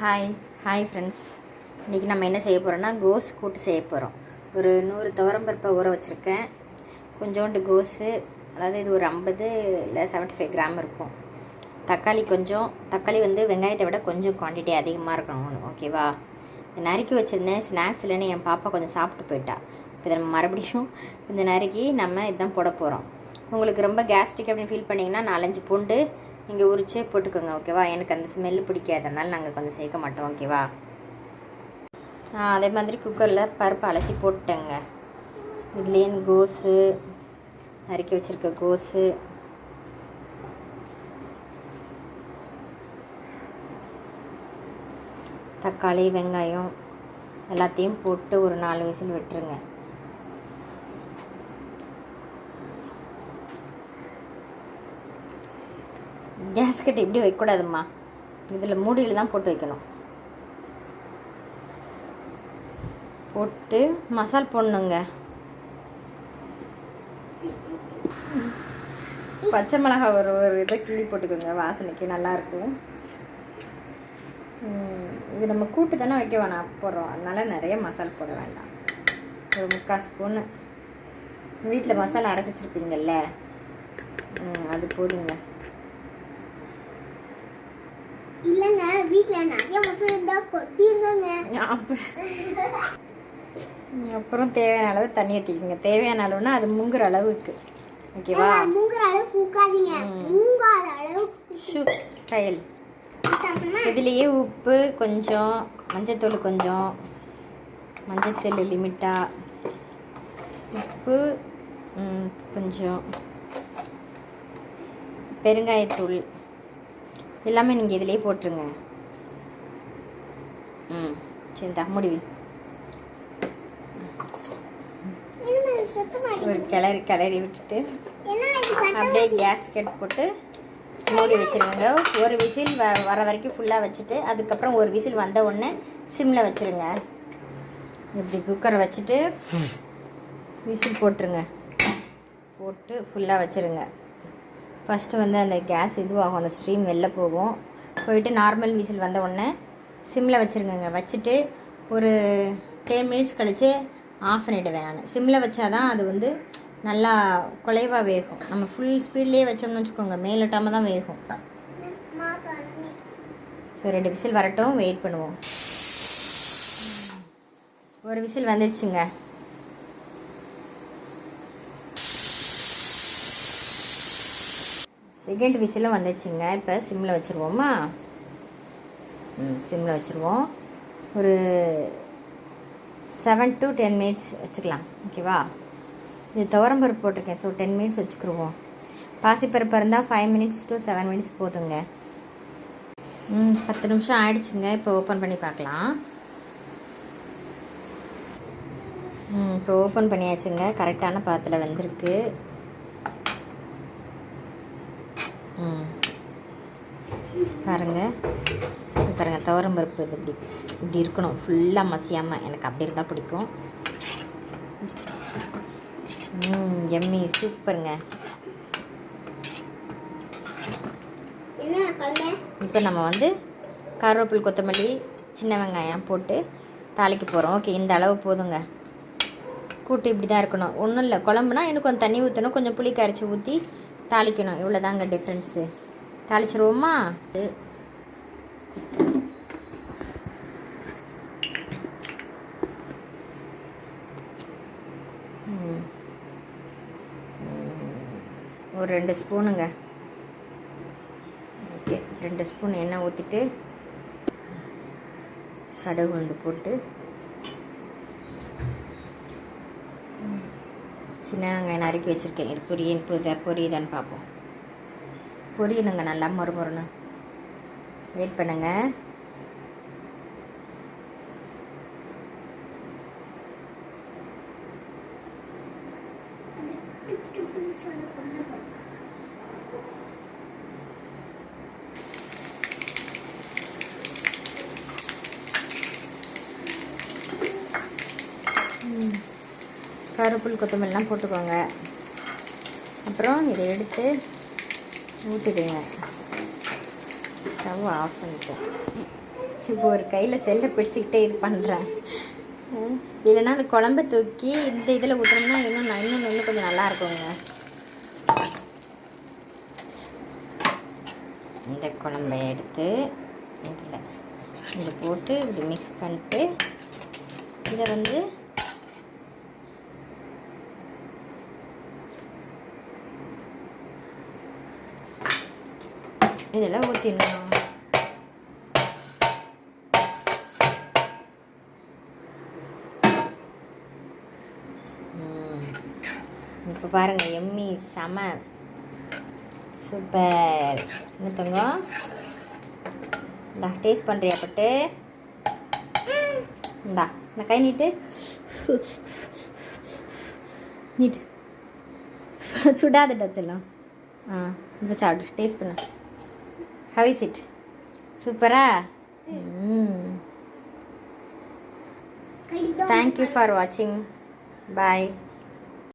Hi friends. இன்றைக்கி நம்ம என்ன செய்ய போகிறோன்னா கோஸ் கூட்டு செய்ய போகிறோம். ஒரு 100 துவரம்பருப்பை ஊற வச்சுருக்கேன். கொஞ்சோண்டு கோஸு, அதாவது இது ஒரு 50 இல்லை 75 கிராம் இருக்கும். தக்காளி கொஞ்சம், தக்காளி வெங்காயத்தை விட கொஞ்சம் குவான்டிட்டி அதிகமாக இருக்கணும், ஓகேவா? நறுக்கி வச்சுருந்தேன், ஸ்நாக்ஸ் இல்லைன்னு என் பாப்பா கொஞ்சம் சாப்பிட்டு போயிட்டா. இப்போ இதை நம்ம மறுபடியும் கொஞ்சம் நறுக்கி நம்ம இதுதான் போட போகிறோம். உங்களுக்கு ரொம்ப கேஸ்ட்ரிக் அப்படின்னு ஃபீல் பண்ணிங்கன்னா 4-5 பூண்டு நீங்கள் உரிச்சே போட்டுக்கோங்க, ஓகேவா? எனக்கு அந்த ஸ்மெல்லு பிடிக்காது, அதனால் நாங்கள் கொஞ்சம் சேர்க்க மாட்டோம், ஓகேவா? அதே மாதிரி குக்கரில் பருப்பு அலசி போட்டுட்டேங்க. இதுலேயே கோஸு, நறுக்கி வச்சுருக்க கோஸு, தக்காளி, வெங்காயம் எல்லாத்தையும் போட்டு ஒரு 4 விசில் விட்டுருங்க. கேஸ் கட்டு இப்படி வைக்கக்கூடாதும்மா, இதில் மூடியில் தான் போட்டு வைக்கணும். போட்டு மசால் போடணுங்க. பச்சை மிளகாய் ஒரு இதை கிள்ளி போட்டுக்கோங்க, வாசனைக்கு நல்லாயிருக்கும். இது நம்ம கூட்டு தானே வைக்க வேணாம் போடுறோம், அதனால் நிறைய மசால் போட வேண்டாம். ஒரு 3/4 ஸ்பூனு வீட்டில் மசாலா அரைச்சி வச்சுருப்பீங்கள்ல, அது போதுங்க. இல்லைங்க, வீட்டில் நிறைய மசாலா இருந்தால் கொட்டிருங்க. அப்புறம் தேவையான அளவு தண்ணி ஊற்றிக்கோங்க. தேவையான அளவுனா அது முங்குற அளவுக்கு, ஓகேவா? முங்குற அளவு பூக்காதீங்க, மூங்காத அளவு கையில். இதுலேயே உப்பு கொஞ்சம், மஞ்சத்தூள் கொஞ்சம், மஞ்சத்தூள் லிமிட்டாக, உப்பு கொஞ்சம், பெருங்காயத்தூள் எல்லாமே நீங்கள் இதிலே போட்டுருங்க. சரிதா, முடிவு. ஒரு கிளறி விட்டுட்டு அப்படியே கேஸ் கட் போட்டு மூடி வச்சுருங்க. ஒரு விசில் வர வரைக்கும் ஃபுல்லாக வச்சுட்டு, அதுக்கப்புறம் ஒரு விசில் வந்த உடனே சிம்மில் வச்சுருங்க. இப்படி குக்கரை வச்சுட்டு விசில் போட்டுருங்க. போட்டு ஃபுல்லாக வச்சுருங்க. ஃபஸ்ட்டு அந்த கேஸ் இதுவாகும், அந்த ஸ்ட்ரீம் வெளில போகும். போயிட்டு நார்மல் விசில் வந்த உடனே சிம்மில் வச்சுருங்க. வச்சுட்டு ஒரு 10 மினிட்ஸ் கழித்து ஆஃப் பண்ணிவிடுவேன் நான். சிம்மில் வச்சா தான் அது நல்லா குலைவாக வேகும். நம்ம ஃபுல் ஸ்பீட்லேயே வச்சோம்னு வச்சுக்கோங்க, மேலோட்டாமல் தான் வேகும். ஸோ 2 விசில் வரட்டும், வெயிட் பண்ணுவோம். ஒரு விசில் வந்துடுச்சுங்க. செகண்ட் விசிலும் வந்துடுச்சுங்க. இப்போ சிம்மில் வச்சுருவோமா? சிம்மில் வச்சுருவோம். ஒரு 7 to 10 மினிட்ஸ் வச்சுக்கலாம், ஓகேவா? இது துவரம்பருப்பு போட்டிருக்கேன், ஸோ 10 மினிட்ஸ் வச்சுக்கிருவோம். பாசிப்பருப்பு இருந்தால் 5 மினிட்ஸ் to 7 மினிட்ஸ் போதுங்க. 10 நிமிஷம் ஆயிடுச்சுங்க. இப்போ ஓப்பன் பண்ணி பார்க்கலாம். இப்போ ஓப்பன் பண்ணியாச்சுங்க. கரெக்டான பாத்தில் வந்திருக்கு. பாருங்கள் துவரம்பருப்பு இது இப்படி இருக்கணும், ஃபுல்லாக மசியாமல். எனக்கு அப்படி இருந்தால் பிடிக்கும். எம்மி, சூப்பருங்க. இப்போ நம்ம கருவேப்பிலை, கொத்தமல்லி, சின்ன வெங்காயம் போட்டு தாளிக்க போகிறோம். ஓகே, இந்த அளவு போதுங்க. கூட்டு இப்படி தான் இருக்கணும். ஒன்றும் இல்லை, குழம்புனா இன்னும் கொஞ்சம் தண்ணி ஊற்றணும், கொஞ்சம் புளி கரைச்சி ஊற்றி தாளிக்கணும். இவ்வளோ தாங்க டிஃப்ரென்ஸு. தாளிச்சிருவோமா? ஒரு 2 ஸ்பூனுங்க. ஓகே, 2 ஸ்பூன் எண்ணெய் ஊற்றிட்டு கடுகு உளுந்து போட்டு சின்ன வெங்காயம் நறுக்கி வச்சுருக்கேன். இது பொரியுதான்னு பார்ப்போம். பொரியணுங்க, நல்லா மொறுமொறுன்னு. வெயிட் பண்ணுங்க. கருவேப்பிலை, கொத்தமல்லாம் போட்டுக்கோங்க. அப்புறம் இதை எடுத்து ஊற்றிடுங்க. ஸ்டவ் ஆஃப் பண்ணிட்டேன். இப்போ ஒரு கையில் செல்லை பிடிச்சிக்கிட்டே இது பண்ணுறேன். இல்லைன்னா அந்த குழம்பை தூக்கி இந்த இதில் ஊற்றணும்னா இன்னும் கொஞ்சம் நல்லா இருக்குங்க. இந்த குழம்பை எடுத்து இதில் போட்டு இப்படி மிக்ஸ் பண்ணிட்டு இதை வந்து இதெல்லாம் ஊற்றிடணும். இப்போ பாருங்கள், எம்மி செம சூப்பர். என்ன தங்கம், இந்தா டேஸ்ட் பண்ணுறியா பட்டு? இந்தா இந்த கை நீட்டு நீட்டு, சுடாதுட்டா செல்லம். இப்போ சாப்பிடு, டேஸ்ட் பண்ண. How is it? சூப்பரா? தேங்க்யூ ஃபார் வாட்சிங். பாய்.